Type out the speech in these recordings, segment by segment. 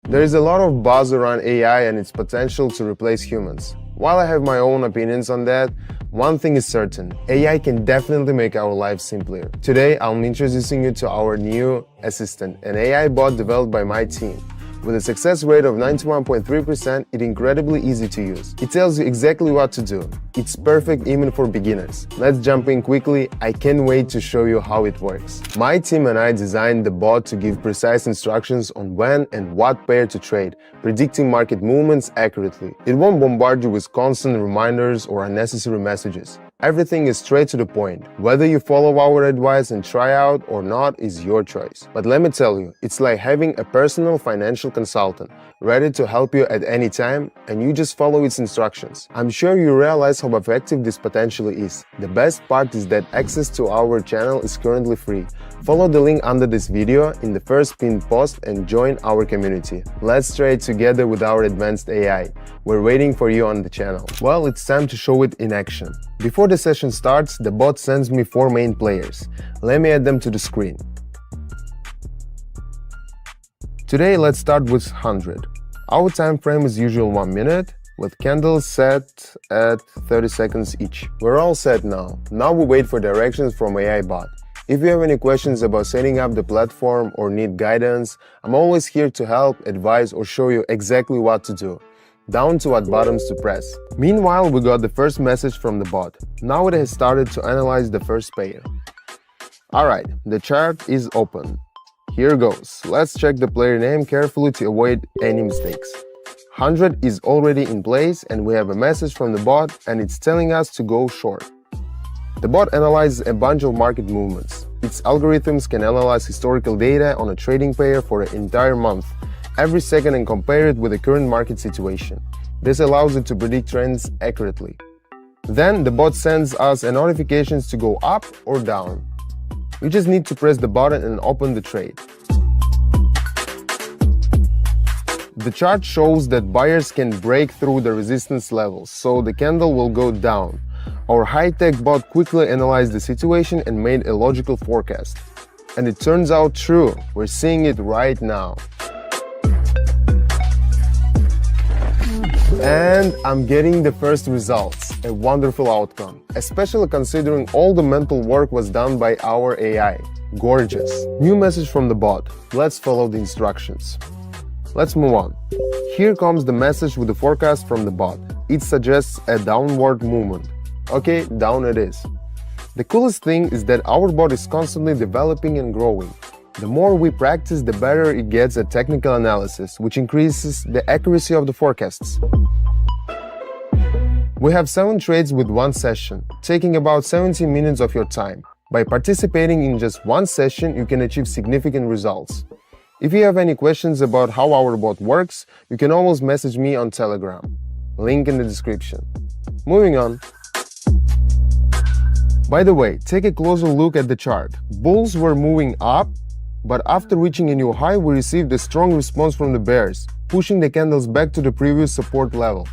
There is a lot of buzz around AI and its potential to replace humans. While I have my own opinions on that, one thing is certain, AI can definitely make our lives simpler. Today, I'm introducing you to our new assistant, an AI bot developed by my team. With a success rate of 91.3%, it's incredibly easy to use. It tells you exactly what to do. It's perfect even for beginners. Let's jump in quickly. I can't wait to show you how it works. My team and I designed the bot to give precise instructions on when and what pair to trade, predicting market movements accurately. It won't bombard you with constant reminders or unnecessary messages. Everything is straight to the point. Whether you follow our advice and try out or not is your choice. But let me tell you, it's like having a personal financial consultant, ready to help you at any time, and you just follow its instructions. I'm sure you realize how effective this potentially is. The best part is that access to our channel is currently free. Follow the link under this video in the first pinned post and join our community. Let's trade together with our advanced AI. We're waiting for you on the channel. Well, it's time to show it in action. Before the session starts, the bot sends me 4 main players. Let me add them to the screen. Today, let's start with 100. Our time frame is usual 1 minute, with candles set at 30 seconds each. We're all set now. Now we wait for directions from AI bot. If you have any questions about setting up the platform or need guidance, I'm always here to help, advise, or show you exactly what to do, down to what buttons to press. Meanwhile, we got the first message from the bot. Now it has started to analyze the first pair. Alright, the chart is open. Here goes. Let's check the player name carefully to avoid any mistakes. 100 is already in place and we have a message from the bot and it's telling us to go short. The bot analyzes a bunch of market movements. Its algorithms can analyze historical data on a trading pair for an entire month, every second, and compare it with the current market situation. This allows it to predict trends accurately. Then the bot sends us a notifications to go up or down. We just need to press the button and open the trade. The chart shows that buyers can break through the resistance levels, so the candle will go down. Our high-tech bot quickly analyzed the situation and made a logical forecast. And it turns out true. We're seeing it right now. And I'm getting the first results. A wonderful outcome, especially considering all the mental work was done by our AI. Gorgeous. New message from the bot. Let's follow the instructions. Let's move on. Here comes the message with the forecast from the bot. It suggests a downward movement. Okay, down it is. The coolest thing is that our bot is constantly developing and growing. The more we practice, the better it gets at technical analysis, which increases the accuracy of the forecasts. We have 7 trades with 1 session, taking about 70 minutes of your time. By participating in just 1 session, you can achieve significant results. If you have any questions about how our bot works, you can always message me on Telegram. Link in the description. Moving on. By the way, take a closer look at the chart. Bulls were moving up, but after reaching a new high, we received a strong response from the bears, pushing the candles back to the previous support level.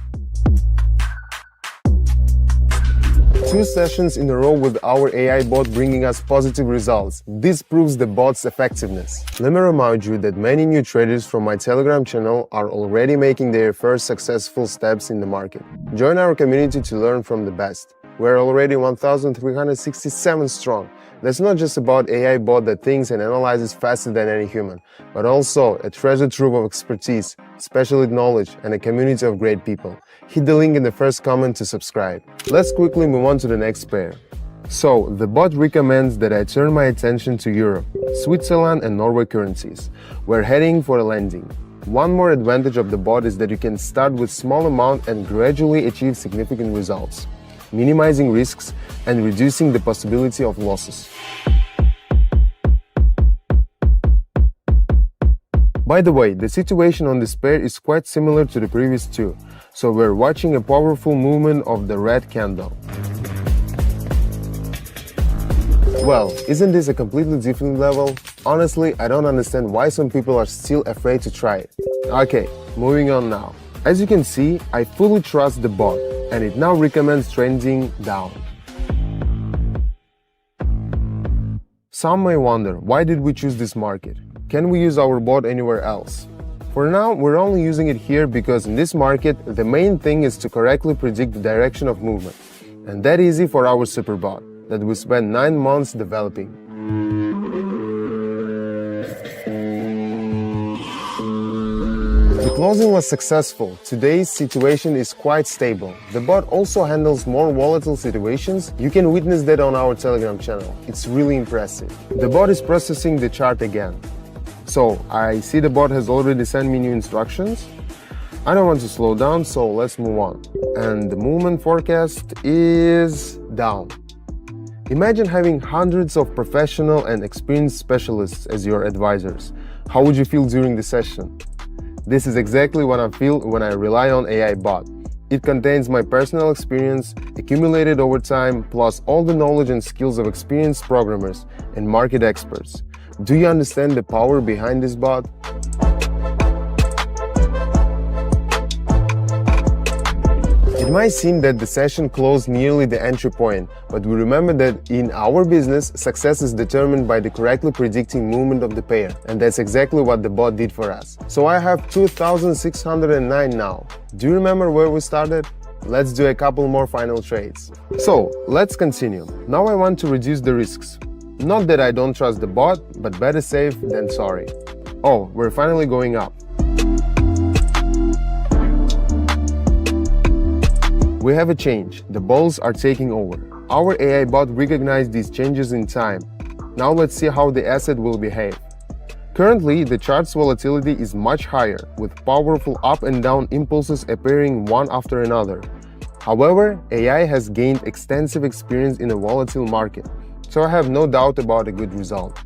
2 sessions in a row with our AI bot bringing us positive results. This proves the bot's effectiveness. Let me remind you that many new traders from my Telegram channel are already making their first successful steps in the market. Join our community to learn from the best. We're already 1,367 strong. That's not just about AI bot that thinks and analyzes faster than any human, but also a treasure trove of expertise, specialist knowledge, and a community of great people. Hit the link in the first comment to subscribe. Let's quickly move on to the next pair. So, the bot recommends that I turn my attention to Europe, Switzerland, and Norway currencies. We're heading for a landing. One more advantage of the bot is that you can start with small amount and gradually achieve significant results, minimizing risks and reducing the possibility of losses. By the way, the situation on this pair is quite similar to the previous 2, so we're watching a powerful movement of the red candle. Well, isn't this a completely different level? Honestly, I don't understand why some people are still afraid to try it. Okay, moving on now. As you can see, I fully trust the bot, and it now recommends trending down. Some may wonder, why did we choose this market? Can we use our bot anywhere else? For now, we're only using it here because in this market, the main thing is to correctly predict the direction of movement. And that easy for our Superbot that we spent 9 months developing. The closing was successful. Today's situation is quite stable. The bot also handles more volatile situations. You can witness that on our Telegram channel. It's really impressive. The bot is processing the chart again. So, I see the bot has already sent me new instructions. I don't want to slow down, so let's move on. And the movement forecast is down. Imagine having hundreds of professional and experienced specialists as your advisors. How would you feel during the session? This is exactly what I feel when I rely on AI bot. It contains my personal experience, accumulated over time, plus all the knowledge and skills of experienced programmers and market experts. Do you understand the power behind this bot? It might seem that the session closed nearly the entry point, but we remember that in our business, success is determined by the correctly predicting movement of the pair, and that's exactly what the bot did for us. So I have 2,609 now. Do you remember where we started? Let's do a couple more final trades. So, let's continue. Now I want to reduce the risks. Not that I don't trust the bot, but better safe than sorry. Oh, we're finally going up. We have a change. The balls are taking over. Our AI bot recognized these changes in time. Now let's see how the asset will behave. Currently, the chart's volatility is much higher, with powerful up and down impulses appearing one after another. However, AI has gained extensive experience in a volatile market, so I have no doubt about a good result.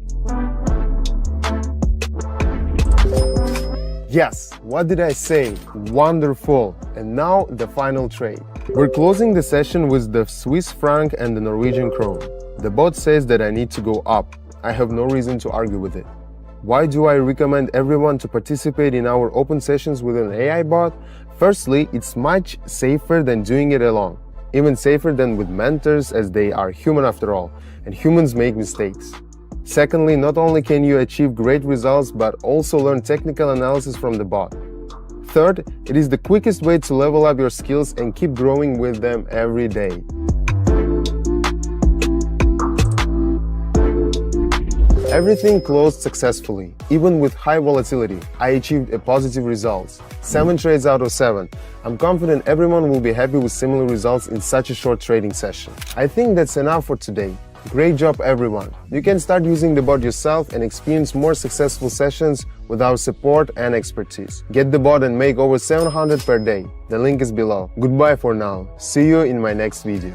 Yes, what did I say? Wonderful! And now the final trade. We're closing the session with the Swiss franc and the Norwegian krone. The bot says that I need to go up. I have no reason to argue with it. Why do I recommend everyone to participate in our open sessions with an AI bot? Firstly, it's much safer than doing it alone. Even safer than with mentors, as they are human after all, and humans make mistakes. Secondly, not only can you achieve great results, but also learn technical analysis from the bot. Third, it is the quickest way to level up your skills and keep growing with them every day. Everything closed successfully. Even with high volatility, I achieved a positive results. 7 trades out of 7. I'm confident everyone will be happy with similar results in such a short trading session. I think that's enough for today. Great job everyone. You can start using the bot yourself and experience more successful sessions with our support and expertise. Get the bot and make over 700 per day. The link is below. Goodbye for now. See you in my next video.